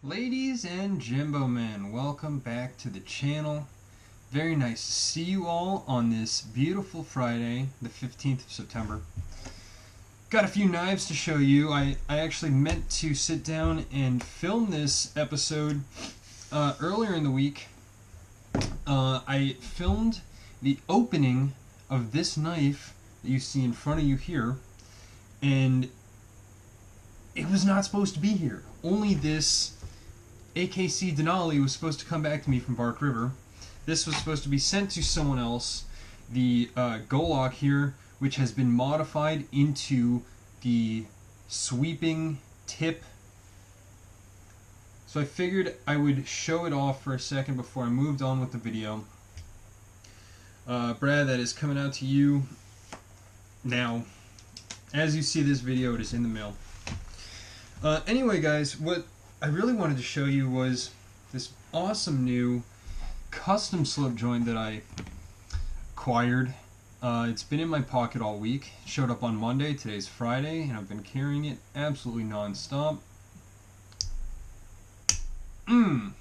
Ladies and Jimbo men, welcome back to the channel. Very nice to see you all on this beautiful Friday, the 15th of September. Got a few knives to show you. I actually meant to sit down and film this episode earlier in the week. I filmed the opening of this knife that you see in front of you here, and it was not supposed to be here. Only this AKC Denali was supposed to come back to me from Bark River. This was supposed to be sent to someone else. The Golok here, which has been modified into the sweeping tip. So I figured I would show it off for a second before I moved on with the video. Brad, that is coming out to you now. As you see this video, it is in the mail. Anyway, guys, what I really wanted to show you was this awesome new custom slip joint that I acquired. It's been in my pocket all week. It showed up on Monday. Today's Friday, and I've been carrying it absolutely non-stop. It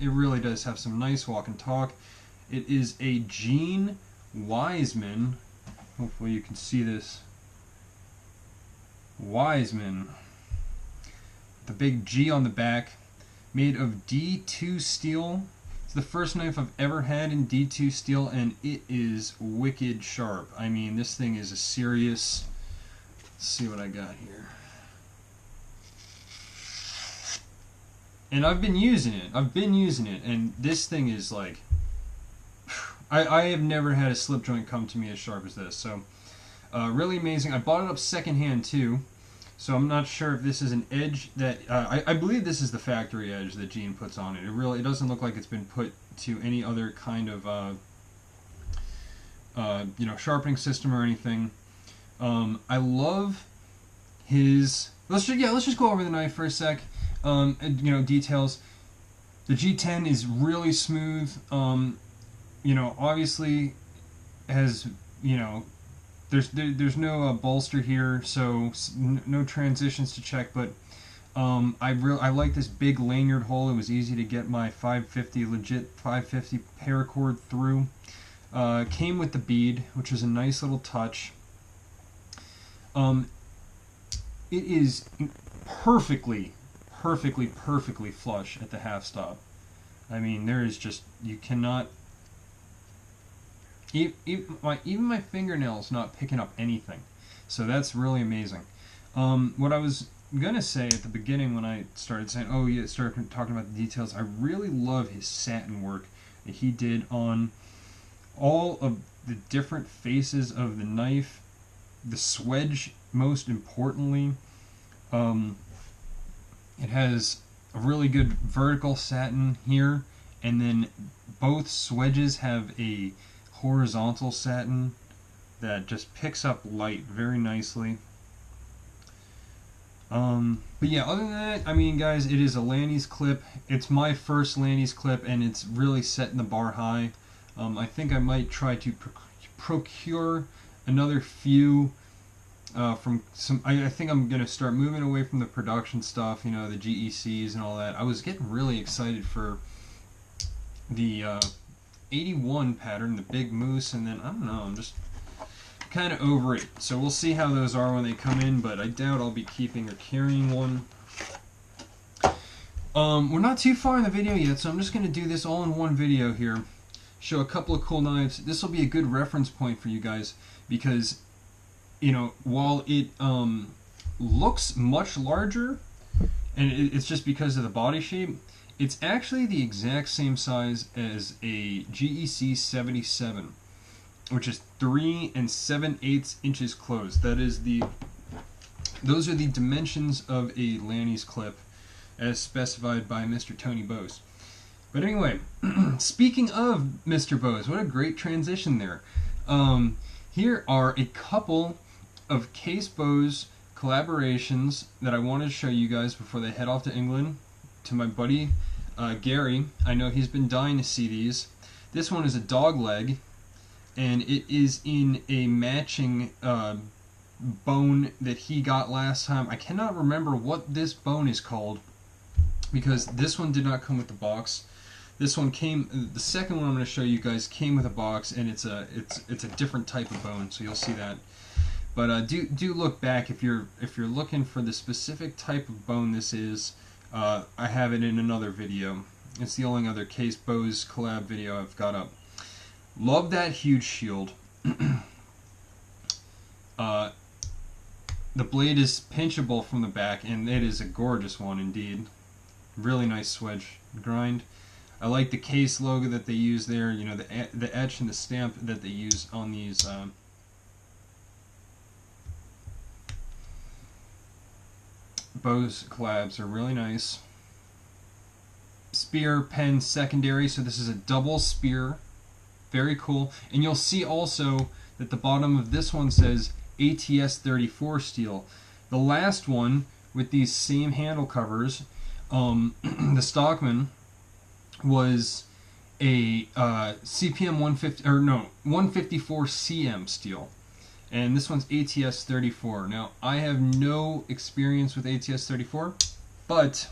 really does have some nice walk and talk. It is a Gene Wiseman. Hopefully you can see this. Wiseman. The big G on the back, made of D2 steel. It's the first knife I've ever had in D2 steel, and it is wicked sharp. I mean, this thing is a serious... Let's see what I got here. And I've been using it. And this thing is like... I have never had a slip joint come to me as sharp as this. So, really amazing. I bought it up secondhand too. So I'm not sure if this is an edge that I believe this is the factory edge that Gene puts on it. It doesn't look like it's been put to any other kind of sharpening system or anything. I love his. Let's just go over the knife for a sec. Details. The G10 is really smooth. Obviously has There's no bolster here, so no transitions to check, but I like this big lanyard hole. It was easy to get my 550, legit 550 paracord through. Came with the bead, which is a nice little touch. It is perfectly flush at the half stop. I mean, there is just, you cannot... Even my fingernails not picking up anything, so that's really amazing. What I was gonna say at the beginning when I started saying, started talking about the details, I really love his satin work that he did on all of the different faces of the knife, the swedge most importantly. It has a really good vertical satin here, and then both swedges have a horizontal satin that just picks up light very nicely. But yeah, other than that, I mean, guys, it is a Lanny's clip. It's my first Lanny's clip, and it's really setting the bar high. I think I might try to procure another few from some... I think I'm going to start moving away from the production stuff, the GECs and all that. I was getting really excited for the 81 pattern, the big moose, and then I don't know, I'm just kind of over it. So we'll see how those are when they come in, but I doubt I'll be keeping or carrying one. We're not too far in the video yet, so I'm just going to do this all in one video here. Show a couple of cool knives. This will be a good reference point for you guys because, while it looks much larger, and it's just because of the body shape, it's actually the exact same size as a GEC 77, which is 3 7/8 inches closed. Those are the dimensions of a Lanny's clip, as specified by Mr. Tony Bose. But anyway, speaking of Mr. Bose, what a great transition there. Here are a couple of Case Bose collaborations that I wanted to show you guys before they head off to England. To my buddy Gary, I know he's been dying to see these. This one is a dog leg, and it is in a matching bone that he got last time. I cannot remember what this bone is called, because this one did not come with the box. This one came. The second one I'm going to show you guys came with a box, and it's a different type of bone, so you'll see that. But do look back if you're looking for the specific type of bone this is. I have it in another video. It's the only other case Bose collab video I've got up. Love that huge shield. The blade is pinchable from the back, and it is a gorgeous one indeed. Really nice swedge grind. I like the case logo that they use there. You know, the etch and the stamp that they use on these. Bose collabs are really nice. Spear pen secondary, so this is a double spear. Very cool. And you'll see also that the bottom of this one says ATS 34 steel. The last one with these same handle covers, the Stockman was a CPM 150 or no 154 CM steel. And this one's ATS 34. Now, I have no experience with ATS 34, but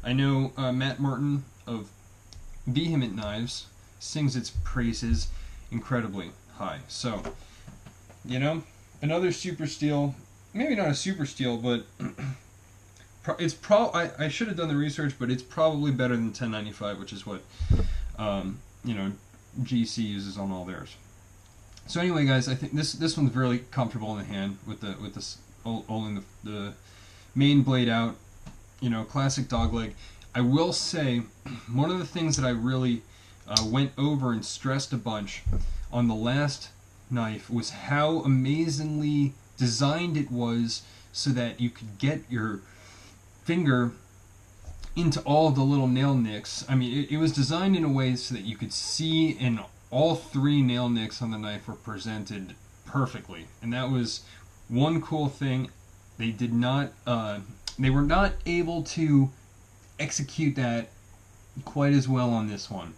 I know Matt Martin of Vehement Knives sings its praises incredibly high. So, you know, another super steel, maybe not a super steel, but it's I should have done the research, but it's probably better than 1095, which is what you know, GC uses on all theirs. So anyway, guys, I think this one's really comfortable in the hand with this holding the main blade out. You know, classic dogleg. I will say one of the things that I really went over and stressed a bunch on the last knife was how amazingly designed it was so that you could get your finger into all of the little nail nicks. I mean, it was designed in a way so that you could see, and all three nail nicks on the knife were presented perfectly. And that was one cool thing. They did not, they were not able to execute that quite as well on this one.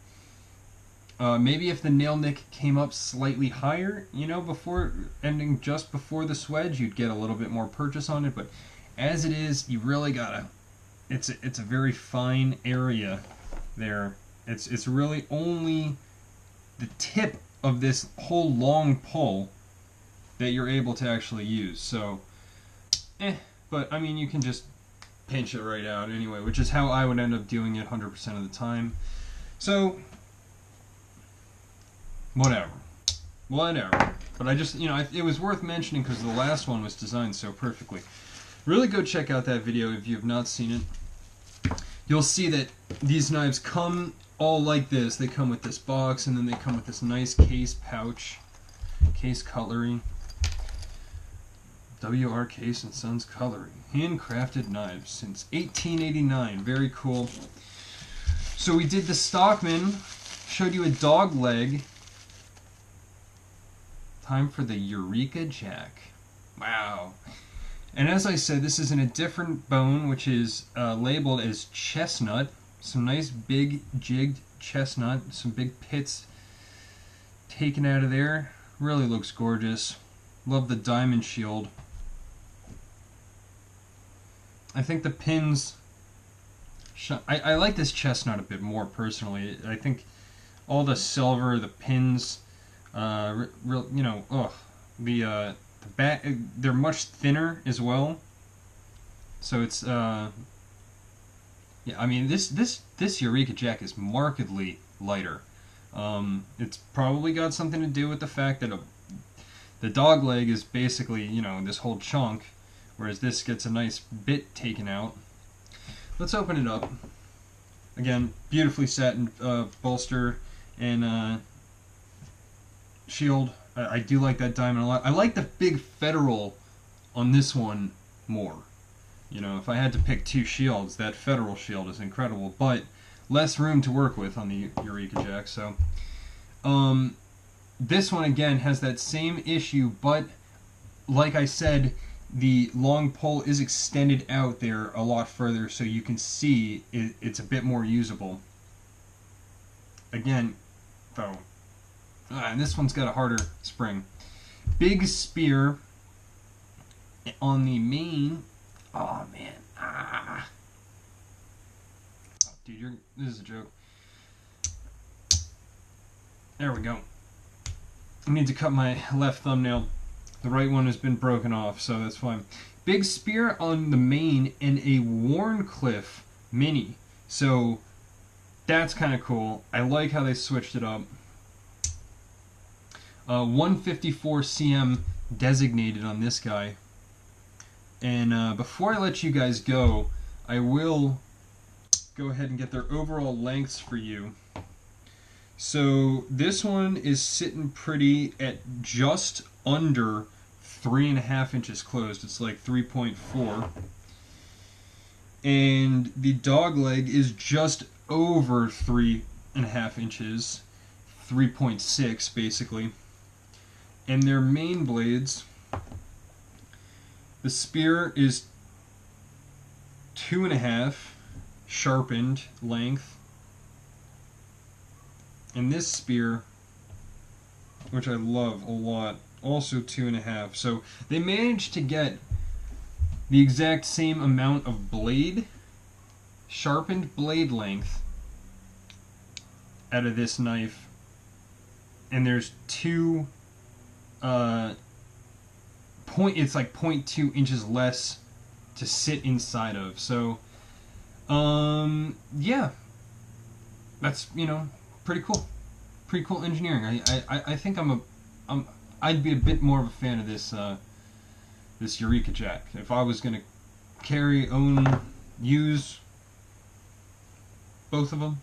Maybe if the nail nick came up slightly higher, you know, before ending just before the swedge, you'd get a little bit more purchase on it. But as it is, you really gotta. It's a very fine area there. It's really only the tip of this whole long pull that you're able to actually use. So, but I mean, you can just pinch it right out anyway, which is how I would end up doing it 100% of the time. So, whatever. But I just, you know, it was worth mentioning because the last one was designed so perfectly. Really go check out that video if you have not seen it. You'll see that these knives come all like this. They come with this box, and then they come with this nice case pouch, case cutlery. W.R. Case and Sons Cutlery. Handcrafted knives since 1889. Very cool. So we did the Stockman, showed you a dog leg. Time for the Eureka Jack. Wow. And as I said, this is in a different bone, which is labeled as chestnut. Some nice big jigged chestnut. Some big pits taken out of there. Really looks gorgeous. Love the diamond shield. I think the pins... I like this chestnut a bit more personally. I think all the silver, the pins, you know, the back, they're much thinner as well. So it's yeah, I mean this Eureka Jack is markedly lighter. It's probably got something to do with the fact that the dog leg is basically, you know, this whole chunk, whereas this gets a nice bit taken out. Let's open it up. Again, beautifully satin bolster and shield. I do like that diamond a lot. I like the big Federal on this one more. You know, if I had to pick two shields, that Federal shield is incredible, but less room to work with on the Eureka Jack. So, this one again has that same issue, but like I said, the long pole is extended out there a lot further, so you can see it's a bit more usable. Again, though, and this one's got a harder spring. Big spear on the main. Oh man, Dude, this is a joke. There we go. I need to cut my left thumbnail. The right one has been broken off, so that's fine. Big spear on the main and a Warncliffe mini. So that's kind of cool. I like how they switched it up. 154 cm designated on this guy. And before I let you guys go, I will go ahead and get their overall lengths for you. So this one is sitting pretty at just under 3.5 inches closed. It's like 3.4. And the dog leg is just over 3.5 inches, 3.6 basically. And their main blades, the spear is 2.5 sharpened length. And this spear, which I love a lot, also 2.5. So they managed to get the exact same amount of blade, sharpened blade length, out of this knife. And there's two, it's like 0.2 inches less to sit inside of. So, yeah, that's, you know, pretty cool. Pretty cool engineering. I think I'd be a bit more of a fan of this this Eureka Jack. If I was gonna use both of them,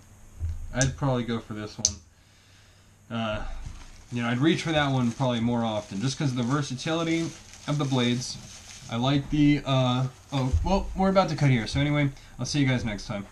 I'd probably go for this one. You know, I'd reach for that one probably more often, just because of the versatility of the blades. I like the, oh, well, we're about to cut here, so anyway, I'll see you guys next time.